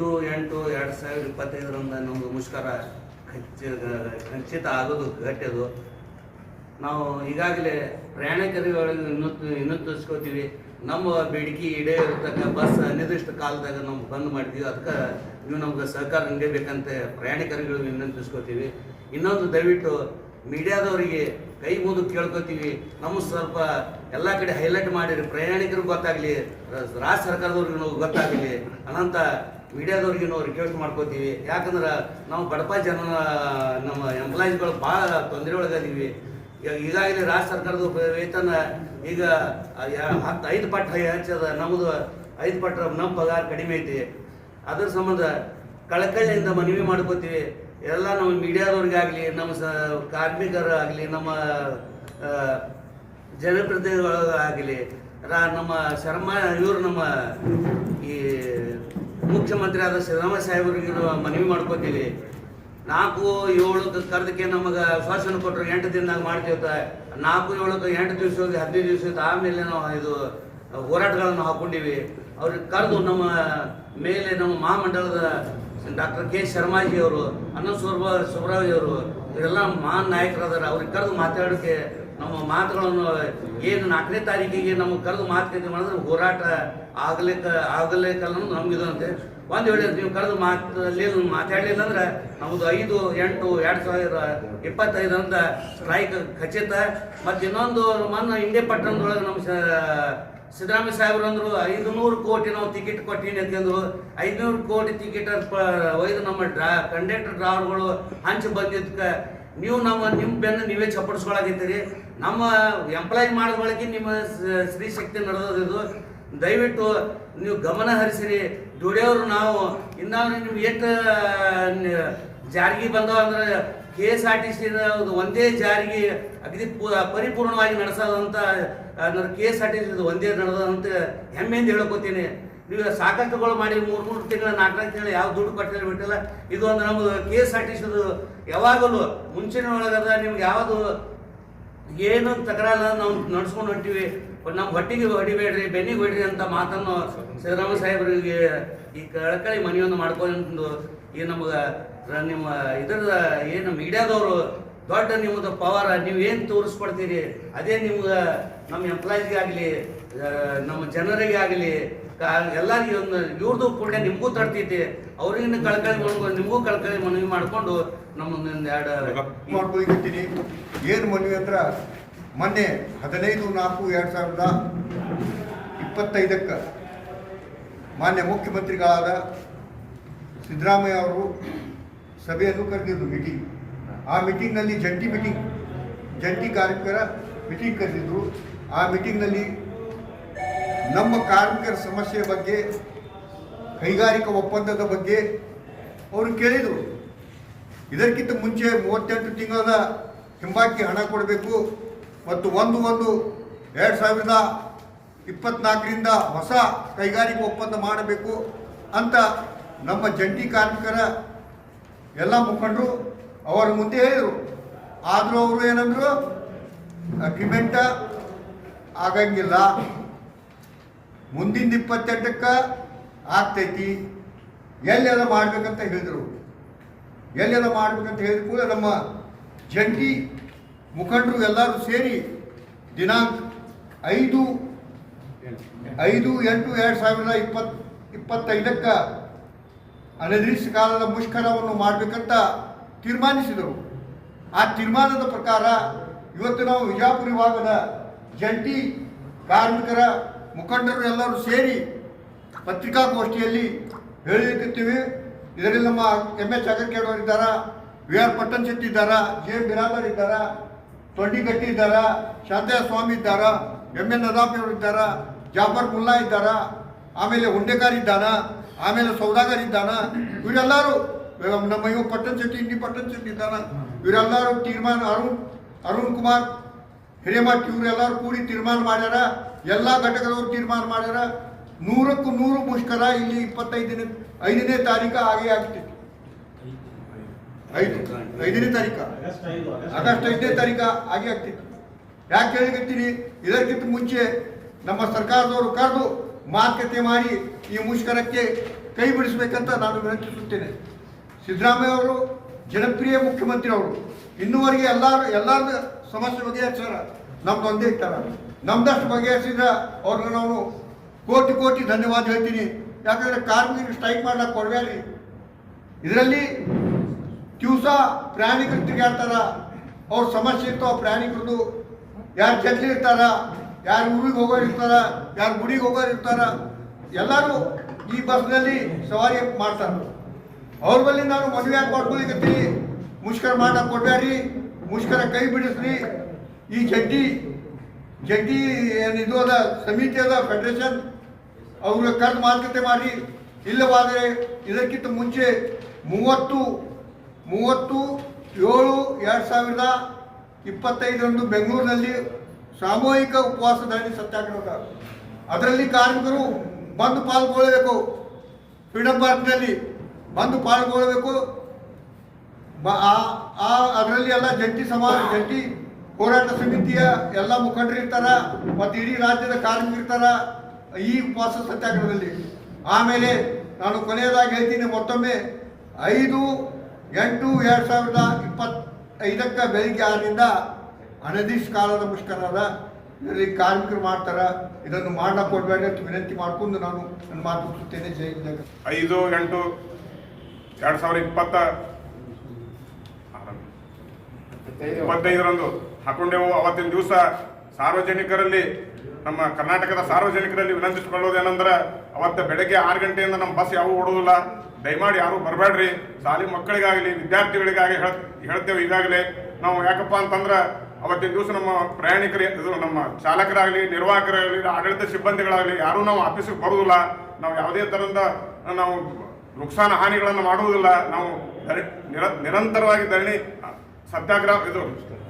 5/8/2025 ನಮ್ಮದು ಮುಷ್ಕರ ಖಚಿತ ಆಗೋದು ಗಟ್ಟಿದು. ನಾವು ಈಗಾಗಲೇ ಪ್ರಯಾಣಿಕರುಗಳಿಗೆ ವಿನಂತಿಸ್ಕೋತೀವಿ, ನಮ್ಮ ಬೇಡಿಕೆ ಈಡೇರತಕ್ಕ ಬಸ್ ಅನಿರ್ದಿಷ್ಟ ಕಾಲದಾಗ ನಾವು ಬಂದ್ ಮಾಡಿದ್ದೀವಿ. ಅದಕ್ಕೆ ನೀವು ನಮ್ಗೆ ಸಹಕಾರ ನೀಡಬೇಕಂತ ಪ್ರಯಾಣಿಕರುಗಳಿಗೆ ವಿನಂತಿಸ್ಕೋತೀವಿ. ಇನ್ನೊಂದು ದಯವಿಟ್ಟು ಮೀಡಿಯಾದವರಿಗೆ ಕೈ ಮುಗಿದು ಕೇಳ್ಕೊತೀವಿ, ನಮ್ಮ ಸ್ವಲ್ಪ ಎಲ್ಲ ಕಡೆ ಹೈಲೈಟ್ ಮಾಡಿರಿ, ಪ್ರಯಾಣಿಕರಿಗೆ ಗೊತ್ತಾಗಲಿ, ರಾಜ್ಯ ಸರ್ಕಾರದವ್ರಿಗೂ ಗೊತ್ತಾಗಲಿ ಅನಂತ ಮೀಡಿಯಾದವ್ರಿಗೆ ನಾವು ರಿಕ್ವೆಸ್ಟ್ ಮಾಡ್ಕೋತೀವಿ. ಯಾಕಂದ್ರೆ ನಾವು ಬಡಪ ಜನ ನಮ್ಮ ಎಂಪ್ಲಾಯೀಸ್ಗಳು ಭಾಳ ತೊಂದರೆ ಒಳಗಿದ್ದೀವಿ. ಈಗಾಗಲೇ ರಾಜ್ಯ ಸರ್ಕಾರದ ವೇತನ ಈಗ 5 ಪಟ್ಟು ಹೆಚ್ಚದ, ನಮ್ಮದು 5 ಪಟ್ಟು ನಮ್ಮ ಪಗಾರ ಕಡಿಮೆ ಐತಿ. ಅದ್ರ ಸಂಬಂಧ ಕಳಕಳಿಯಿಂದ ಮನವಿ ಮಾಡ್ಕೋತೀವಿ. ಎಲ್ಲ ನಮ್ಮ ಮೀಡಿಯಾದವ್ರಿಗಾಗಲಿ, ನಮ್ಮ ಕಾರ್ಮಿಕರಾಗಲಿ, ನಮ್ಮ ಜನಪ್ರತಿನಿಧಿಗಳಾಗಲಿ, ನಮ್ಮ ಇವರು ನಮ್ಮ ಈ ಮುಖ್ಯಮಂತ್ರಿ ಆದ ಸಿದ್ದರಾಮಯ್ಯ ಸಾಹೇಬರಿಗೆ ಮನವಿ ಮಾಡ್ಕೋತೀವಿ. 4-7 ಕರೆದಕ್ಕೆ ನಮಗೆ ಶಾಸನ ಕೊಟ್ಟರು 8 ದಿನದಾಗ ಮಾಡ್ತೀವತ್ತ. 4-7 8 ದಿವಸ 15 ದಿವಸ ಆಮೇಲೆ ನಾವು ಇದು ಹೋರಾಟಗಳನ್ನು ಹಾಕ್ಕೊಂಡಿವಿ. ಅವ್ರಿಗೆ ಕರೆದು ನಮ್ಮ ಮೇಲೆ ನಮ್ಮ ಮಹಾಮಂಡಲದ ಡಾಕ್ಟರ್ ಕೆ ಶರ್ಮಾಜಿ ಅವರು, ಸುಬ್ರಾವ್ ಅವರು ಇವರೆಲ್ಲ ಮಹಾನ್ ನಾಯಕರಾದಾರೆ. ಅವ್ರಿಗೆ ಕರೆದು ಮಾತಾಡೋಕ್ಕೆ ನಮ್ಮ ಮಾತುಗಳನ್ನು ಏನು 4ನೇ ತಾರೀಕಿಗೆ ನಮಗೆ ಕರೆದು ಮಾತುಕತೆ ಮಾಡಿದ್ರೆ ಹೋರಾಟ ಆಗಲೇಕಲ್ಲ ನಮಗಿದಂತೆ. ಒಂದು ವೇಳೆ ನೀವು ಕರೆದು ಮಾತಾಡಲಿಲ್ಲ ಅಂದ್ರೆ ನಮ್ಮದು 5/8/2025 ಅಂತ ಸ್ಟ್ರೈಕ್ ಖಚಿತ. ಮತ್ತು ಇನ್ನೊಂದು ಮೊನ್ನೆ ಇಂಡಿಯಾ ಪಟ್ಟಣದೊಳಗೆ ನಮ್ಮ ಸಿದ್ದರಾಮಯ್ಯ ಸಾಹೇಬರು ಅಂದರು 500 ಕೋಟಿ ನಾವು ಟಿಕೆಟ್ ಕೊಟ್ಟಿನಿ ಅಂತಂದ್ರು. 500 ಕೋಟಿ ಟಿಕೆಟ್ ಒಯ್ದು ನಮ್ಮ ಕಂಡಕ್ಟರ್ ಡ್ರೈವರ್ಗಳು ಹಂಚಿ ಬಂದಿದ್ದಕ್ಕೆ ನೀವು ನಿಮ್ಮ ಬೆನ್ನು ನೀವೇ ಚಪ್ಪಡಿಸ್ಕೊಳಾಗಿದ್ದೀರಿ. ನಮ್ಮ ಎಂಪ್ಲಾಯ್ ಮಾಡೋದೊಳಗೆ ನಿಮ್ಮ ಸ್ತ್ರೀ ಶಕ್ತಿ ನಡೆದೋದು. ದಯವಿಟ್ಟು ನೀವು ಗಮನ ಹರಿಸಿರಿ. ದುಡಿಯೋರು ನಾವು ಇನ್ನಾದ್ರು ನಿಮ್ಗೆ ಎಷ್ಟು ಜಾರಿಗೆ ಬಂದವ ಅಂದ್ರೆ KSRTC ಒಂದೇ ಜಾರಿಗೆ ಅಗದಿ ಪರಿಪೂರ್ಣವಾಗಿ ನಡೆಸೋದಂತ ಅಂದ್ರೆ KSRTC ಒಂದೇ ನಡೆದಂತ ಹೆಮ್ಮೆಯಿಂದ ಹೇಳ್ಕೊತೀನಿ. ನೀವು ಸಾಕಷ್ಟುಗಳು ಮಾಡಿ 3 ತಿಂಗಳ 4 ತಿಂಗಳು ಯಾವ ದುಡ್ಡು ಕಟ್ಟಿಲ್ಲ ಬಿಟ್ಟಿಲ್ಲ. ಇದು ಒಂದು ನಮ್ಮದು KSRTC ಯಾವಾಗಲೂ ಮುಂಚಿನ ಒಳಗದ ನಿಮ್ಗೆ ಯಾವುದು ಏನು ತಕರಾರ ನಾವು ನಡ್ಸ್ಕೊಂಡು ಹೊಂಟಿವಿ. ನಮ್ಮ ಹೊಟ್ಟಿಗೆ ಹೊಡಿಬೇಡ್ರಿ, ಬೆನ್ನಿಗೆ ಹೊಡಿರಿ ಅಂತ ಮಾತನ್ನು ಸಿದ್ದರಾಮಯ್ಯ ಸಾಹೇಬರಿಗೆ ಈ ಕಳಕಳಿ ಮನವಿಯನ್ನು ಮಾಡ್ಕೊಂಡು ಈ ನಮ್ಗೆ ನಿಮ್ಮ ಇದರ ಏನು ಮೀಡಿಯಾದವರು ದೊಡ್ಡ ನಿಮ್ಮದು ಪವರ್ ನೀವು ಏನು ತೋರಿಸ್ಕೊಡ್ತೀರಿ ಅದೇ ನಿಮ್ಗೆ ನಮ್ಮ ಎಂಪ್ಲಾಯೀಸ್ಗೆ ಆಗಲಿ ನಮ್ಮ ಜನರಿಗೆ ಆಗಲಿ ಎಲ್ಲರಿಗೂ ಒಂದು ಇವ್ರದ್ದು ಪುಣ್ಯ ನಿಮಗೂ ತಡ್ತೈತಿ. ಅವ್ರಿಗಿನ್ನ ಕಳಕಳಿ ನಿಮಗೂ ಕಳಕಳಿ ಮನವಿ ಮಾಡಿಕೊಂಡು ನಮ್ಮೊಂದೊಂದು 2 ಮಾಡ್ಕೊಳ್ತೀನಿ. ಏನು ಮನವಿ ಅಂದ್ರೆ ಮೊನ್ನೆ 15/4/2025 ಮಾನ್ಯ ಮುಖ್ಯಮಂತ್ರಿಗಳಾದ ಸಿದ್ದರಾಮಯ್ಯ ಅವರು ಸಭೆಯನ್ನು ಕರೆದಿದ್ದು ಮೀಟಿಂಗ್. ಆ ಮೀಟಿಂಗ್ನಲ್ಲಿ ಜಂಟಿ ಕಾರ್ಮಿಕರ ಮೀಟಿಂಗ್ ಕರೆದಿದ್ರು. ಆ ಮೀಟಿಂಗ್ನಲ್ಲಿ ನಮ್ಮ ಕಾರ್ಮಿಕರ ಸಮಸ್ಯೆ ಬಗ್ಗೆ, ಕೈಗಾರಿಕಾ ಒಪ್ಪಂದದ ಬಗ್ಗೆ ಅವರು ಕೇಳಿದರು. ಇದಕ್ಕಿಂತ ಮುಂಚೆ 38 ತಿಂಗಳ ಹಿಂಬಾಕಿ ಹಣ ಕೊಡಬೇಕು ಮತ್ತು 1/1/2024ರಿಂದ ಹೊಸ ಕೈಗಾರಿಕಾ ಒಪ್ಪಂದ ಮಾಡಬೇಕು ಅಂತ ನಮ್ಮ ಜಂಟಿ ಕಾರ್ಮಿಕರ ಎಲ್ಲ ಮುಖಂಡರು ಅವರ ಮುಂದೆ ಹೇಳಿದರು. ಆದರೂ ಅವರು ಏನಂದರು, ಅಗ್ರಿಮೆಂಟ ಆಗಂಗಿಲ್ಲ, ಮುಂದಿನ 28ಕ್ಕೆ ಆಗ್ತೈತಿ, ಎಲ್ಲೆಲ್ಲ ಮಾಡ್ಬೇಕಂತ ಹೇಳಿದರು. ಎಲ್ಲೆಲ್ಲ ಮಾಡ್ಬೇಕಂತ ಹೇಳಿದ ಕೂಡ ನಮ್ಮ ಜಂಟಿ ಮುಖಂಡರು ಎಲ್ಲರೂ ಸೇರಿ ದಿನಾಂಕ 5/8/2025 ಅನಿರ್ದಿಷ್ಟ ಕಾಲದ ಮುಷ್ಕರವನ್ನು ಮಾಡಬೇಕಂತ ತೀರ್ಮಾನಿಸಿದರು. ಆ ತೀರ್ಮಾನದ ಪ್ರಕಾರ ಇವತ್ತು ನಾವು ವಿಜಯಪುರ ವಿಭಾಗದ ಜಂಟಿ ಕಾರ್ಮಿಕರ ಮುಖಂಡರು ಎಲ್ಲರೂ ಸೇರಿ ಪತ್ರಿಕಾಗೋಷ್ಠಿಯಲ್ಲಿ ಹೇಳಿರುತ್ತೀವಿ. ಇದರಲ್ಲಿ ನಮ್ಮ MS ಅಗರ್ಕೇಡ್ ಅವರು ಇದ್ದಾರ, VR ಪಟ್ಟಣ್ ಶೆಟ್ಟಿ ಇದ್ದಾರ, JM ಬಿರಾದರ್ ಇದ್ದಾರ, ತೊಂಡಿಗಟ್ಟಿ ಇದ್ದಾರ, ಶಾಂತಯ್ಯ ಸ್ವಾಮಿ ಇದ್ದಾರ, MN ನದಾಫಿ ಅವರು ಇದ್ದಾರ, ಜಾಫರ್ ಮುಲ್ಲಾ ಇದ್ದಾರ, ಆಮೇಲೆ ಹುಂಡೆಕಾರ್ ಇದ್ದಾನ, ಆಮೇಲೆ ಸೌದಾಗರ್ ಇದ್ದಾನ. ಇವರೆಲ್ಲರೂ ನಮ್ಮ ಇವ ಪಟ್ಟಣ್ ಶೆಟ್ಟಿ, ಇಂಡಿ ಪಟ್ಟಣ್ ಶೆಟ್ಟಿ ಇದ್ದಾನ. ಇವರೆಲ್ಲರೂ ತೀರ್ಮಾನ, ಅರುಣ್ ಕುಮಾರ್ ಹಿರೇಮಠ್ ಇವರೆಲ್ಲರೂ ಕೂಡಿ ತೀರ್ಮಾನ ಮಾಡ್ಯಾರ. ಎಲ್ಲ ಘಟಕದವರು ತೀರ್ಮಾನ ಮಾಡ್ಯಾರ. 100ಕ್ಕೂ 100 ಮುಷ್ಕರ ಇಲ್ಲಿ 5ನೇ ತಾರೀಕು ಆಗೇ ಆಗ್ತಿತ್ತು. 5ನೇ ತಾರೀಕು ಆಗಸ್ಟ್ 5ನೇ ತಾರೀಕು ಆಗೇ ಆಗ್ತಿತ್ತು. ಯಾಕೆ ಹೇಳಿಕತ್ತೀನಿ, ಇದಕ್ಕಿಂತ ಮುಂಚೆ ನಮ್ಮ ಸರ್ಕಾರದವರು ಕರೆದು ಮಾತುಕತೆ ಮಾಡಿ ಈ ಮುಷ್ಕರಕ್ಕೆ ಕೈ ಬಿಡಿಸಬೇಕಂತ ನಾನು ವಿನಂತಿಸುತ್ತೇನೆ. ಸಿದ್ದರಾಮಯ್ಯ ಅವರು ಜನಪ್ರಿಯ ಮುಖ್ಯಮಂತ್ರಿ ಅವರು, ಇನ್ನೂವರೆಗೆ ಎಲ್ಲರ ಸಮಸ್ಯೆ ಬಗೆಹರಿಸ್ಯಾರ. ನಮ್ದು ಒಂದೇ ಇಟ್ಟಾರ. ನಮ್ದಷ್ಟು ಬಗೆಹರಿಸಿದ್ರೆ ಅವ್ರಿಗೆ ನಾವು ಕೋಟಿ ಕೋಟಿ ಧನ್ಯವಾದ ಹೇಳ್ತೀನಿ. ಯಾಕಂದರೆ ಕಾರ್ಮಿಕರು ಸ್ಟ್ರೈಕ್ ಮಾಡ್ಲಿಕ್ಕೆ ಕೊಡಬೇಡಿ. ಇದರಲ್ಲಿ ದಿವಸ ಪ್ರಾಣಿಗಳು ತಿರುಗಾಡ್ತಾರ, ಅವ್ರ ಸಮಸ್ಯೆ ಇರ್ತಾವ ಪ್ರಾಣಿಗಳದ್ದು. ಯಾರು ಜಡ್ಲಿ ಇರ್ತಾರ, ಯಾರು ಊರಿಗೆ ಹೋಗೋರು ಇರ್ತಾರ, ಯಾರು ಗುಡಿಗೆ ಹೋಗೋರು ಇರ್ತಾರ, ಎಲ್ಲರೂ ಈ ಬಸ್ನಲ್ಲಿ ಸವಾರಿ ಮಾಡ್ತಾರೆ. ಅವ್ರ ಬಳಿ ನಾನು ಮದುವೆ ಯಾಕೆ ಮಾಡ್ಕೊಳಿಕತ್ತೀನಿ, ಮುಷ್ಕರ ಮಾಡಕ್ಕೆ ಕೊಡಬೇಡ್ರಿ, ಮುಷ್ಕರ ಕೈ ಬಿಡಿಸ್ರಿ. ಈ ಜಡ್ಡಿ ಏನಿದು ಅದ ಸಮಿತಿ ಅದ ಫೆಡರೇಷನ್, ಅವ್ರ ಕರೆದು ಮಾತುಕತೆ ಮಾಡಿ. ಇಲ್ಲವಾದರೆ ಇದಕ್ಕಿಂತ ಮುಂಚೆ 30/7/2025 ಬೆಂಗಳೂರಿನಲ್ಲಿ ಸಾಮೂಹಿಕ ಉಪವಾಸ ಧರಣಿ ಸತ್ಯಾಗ್ರಹ. ಅದರಲ್ಲಿ ಕಾರ್ಮಿಕರು ಬಂದು ಪಾಲ್ಗೊಳ್ಳಬೇಕು. ಫ್ರೀಡಂ ಪಾರ್ಕ್ನಲ್ಲಿ ಬಂದು ಪಾಲ್ಗೊಳ್ಳಬೇಕು. ಅದರಲ್ಲಿ ಎಲ್ಲ ಜಂಟಿ ಹೋರಾಟ ಸಮಿತಿಯ ಎಲ್ಲ ಮುಖಂಡರು ಇರ್ತಾರ ಮತ್ತು ಇಡೀ ರಾಜ್ಯದ ಕಾರ್ಮಿಕರು ಇರ್ತಾರ ಈ ಉಪವಾಸ ಸತ್ಯಾಗ್ರಹದಲ್ಲಿ. ಆಮೇಲೆ ನಾನು ಕೊನೆಯದಾಗಿ ಹೇಳ್ತೀನಿ, ಮತ್ತೊಮ್ಮೆ 5/8/2025 ಬೆಳಿಗ್ಗೆ 6ರಿಂದ ಅನಿರ್ದಿಷ್ಟ ಕಾಲದ ಮುಷ್ಕರ ಅದ. ಇದರಲ್ಲಿ ಕಾರ್ಮಿಕರು ಮಾಡ್ತಾರ. ಇದನ್ನು ಮಾಡಕ್ಕೆ ಕೊಡಬೇಡಿ ಅಂತ ವಿನಂತಿ ಮಾಡ್ಕೊಂಡು ನಾನು ನನ್ನ ಮಾತು ಮುಗಿಸುತ್ತೇನೆ. ಜೈ ಹಿಂದ್. 5/8/2025 ಹಾಕೊಂಡೆವು. ಅವತ್ತಿನ ದಿವಸ ಸಾರ್ವಜನಿಕರಲ್ಲಿ, ನಮ್ಮ ಕರ್ನಾಟಕದ ಸಾರ್ವಜನಿಕರಲ್ಲಿ ವಿನಂತಿಸಿಕೊಳ್ಳೋದೇನೆಂದ್ರೆ, ಅವತ್ತು ಬೆಳಗ್ಗೆ 6 ಗಂಟೆಯಿಂದ ನಮ್ಮ ಬಸ್ ಯಾವ ಓಡೋದಿಲ್ಲ. ದಯಮಾಡಿ ಯಾರು ಬರಬೇಡ್ರಿ. ಶಾಲೆ ಮಕ್ಕಳಿಗಾಗಲಿ ವಿದ್ಯಾರ್ಥಿಗಳಿಗಾಗಿ ಹೇಳ್ತೇವೆ ಈಗಾಗಲೇ ನಾವು. ಯಾಕಪ್ಪ ಅಂತಂದ್ರೆ ಅವತ್ತಿನ ದಿವಸ ನಮ್ಮ ಪ್ರಯಾಣಿಕರು, ನಮ್ಮ ಚಾಲಕರಾಗಲಿ, ನಿರ್ವಾಹಕರಾಗಲಿ, ಆಡಳಿತ ಸಿಬ್ಬಂದಿಗಳಾಗಲಿ ಯಾರೂ ನಾವು ಆಫೀಸಿಗೆ ಬರುವುದಿಲ್ಲ. ನಾವು ಯಾವುದೇ ಥರದ ನಾವು ನುಕ್ಸಾನ ಹಾನಿಗಳನ್ನು ಮಾಡುವುದಿಲ್ಲ. ನಾವು ನಿರಂತರವಾಗಿ ಧರಣಿ ಸತ್ಯಾಗ್ರಹ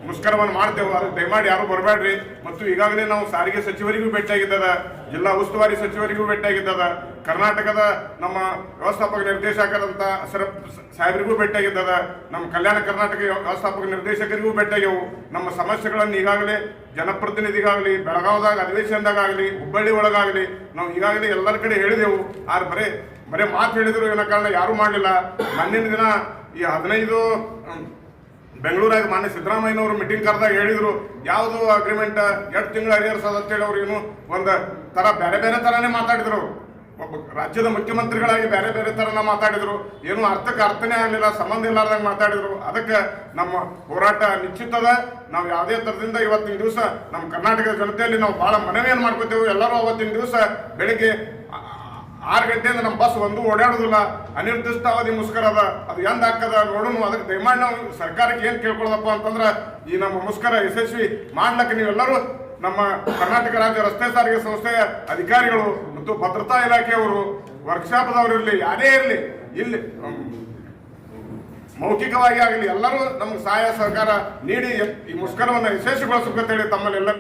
ಮುಷ್ಕರವನ್ನು ಮಾಡ್ತೇವೆ. ಅದಕ್ಕೆ ದಯಮಾಡಿ ಯಾರು ಬರಬೇಡ್ರಿ. ಮತ್ತು ಈಗಾಗಲೇ ನಾವು ಸಾರಿಗೆ ಸಚಿವರಿಗೂ ಭೇಟಿಯಾಗಿದ್ದದ, ಜಿಲ್ಲಾ ಉಸ್ತುವಾರಿ ಸಚಿವರಿಗೂ ಭೇಟಿಯಾಗಿದ್ದದ, ಕರ್ನಾಟಕದ ನಮ್ಮ ವ್ಯವಸ್ಥಾಪಕ ನಿರ್ದೇಶಕರಂತ ಸಾಹೇಬರಿಗೂ ಭೇಟಿಯಾಗಿದ್ದದ, ನಮ್ಮ ಕಲ್ಯಾಣ ಕರ್ನಾಟಕ ವ್ಯವಸ್ಥಾಪಕ ನಿರ್ದೇಶಕರಿಗೂ ಭೇಟಿಯಾಗ್ಯವು. ನಮ್ಮ ಸಮಸ್ಯೆಗಳನ್ನು ಈಗಾಗಲೇ ಜನಪ್ರತಿನಿಧಿಗಾಗಲಿ, ಬೆಳಗಾವದಾಗ ಅಧಿವೇಶನದಾಗಲಿ, ಹುಬ್ಬಳ್ಳಿ ಒಳಗಾಗಲಿ ನಾವು ಈಗಾಗಲೇ ಎಲ್ಲರ ಕಡೆ ಹೇಳಿದೆವು. ಆದ್ರೆ ಬರೇ ಮಾತು ಹೇಳಿದ್ರು ಏನೋ ಕಾರಣ ಯಾರೂ ಮಾಡಲಿಲ್ಲ. ಮುಂದಿನ ದಿನ ಈ 15 ಬೆಂಗಳೂರಾಗ ಮಾನ್ಯ ಸಿದ್ದರಾಮಯ್ಯನವರು ಮೀಟಿಂಗ್ ಕರೆದಾಗ ಹೇಳಿದ್ರು, ಯಾವುದು ಅಗ್ರಿಮೆಂಟ್ 2 ತಿಂಗಳ ಅರಿಯರ್ಸ್ ಅದ ಅಂತೇಳಿ ಅವ್ರು ಏನು ಒಂದು ಥರ ಬೇರೆ ಥರನೇ ಮಾತಾಡಿದ್ರು. ಒಬ್ಬ ರಾಜ್ಯದ ಮುಖ್ಯಮಂತ್ರಿಗಳಾಗಿ ಬೇರೆ ಥರನ ಮಾತಾಡಿದ್ರು. ಏನು ಅರ್ಥನೇ ಆಗಲಿಲ್ಲ, ಸಂಬಂಧ ಇಲ್ಲಾರ್ದಂಗೆ ಮಾತಾಡಿದ್ರು. ಅದಕ್ಕೆ ನಮ್ಮ ಹೋರಾಟ ನಿಶ್ಚಿತದ. ನಾವು ಯಾವುದೇ ಥರದಿಂದ ಇವತ್ತಿನ ದಿವಸ ನಮ್ಮ ಕರ್ನಾಟಕದ ಜನತೆಯಲ್ಲಿ ನಾವು ಭಾಳ ಮನವಿಯನ್ನು ಮಾಡ್ಕೋತೇವೆ. ಎಲ್ಲರೂ ಅವತ್ತಿನ ದಿವಸ ಬೆಳಿಗ್ಗೆ 6 ಗಂಟೆಯಿಂದ ನಮ್ಮ ಬಸ್ ಒಂದು ಓಡಾಡೋದಿಲ್ಲ. ಅನಿರ್ದಿಷ್ಟ ಅವಧಿ ಮುಷ್ಕರ ಅದ. ಅದು ಎಂದ ಹಾಕದ ನೋಡೋಣ. ಅದಕ್ಕೆ ದಯಮಾಡಿ ನಾವು ಸರ್ಕಾರಕ್ಕೆ ಏನು ಕೇಳ್ಕೊಳ್ಳೋದಪ್ಪ ಅಂತಂದ್ರೆ, ಈ ನಮ್ಮ ಮುಷ್ಕರ ಯಶಸ್ವಿ ಮಾಡ್ಲಿಕ್ಕೆ ನೀವೆಲ್ಲರೂ ನಮ್ಮ ಕರ್ನಾಟಕ ರಾಜ್ಯ ರಸ್ತೆ ಸಾರಿಗೆ ಸಂಸ್ಥೆಯ ಅಧಿಕಾರಿಗಳು ಮತ್ತು ಭದ್ರತಾ ಇಲಾಖೆಯವರು, ವರ್ಕ್ಶಾಪ್ದವರು ಇರಲಿ, ಯಾರೇ ಇರಲಿ, ಇಲ್ಲಿ ಮೌಖಿಕವಾಗಿ ಆಗಲಿ ಎಲ್ಲರೂ ನಮ್ಗೆ ಸಹಾಯ ಸಹಕಾರ ನೀಡಿ ಈ ಮುಷ್ಕರವನ್ನು ಯಶಸ್ವಿಗೊಳಿಸಬೇಕಂತೇಳಿ ತಮ್ಮಲ್ಲಿ ಎಲ್ಲ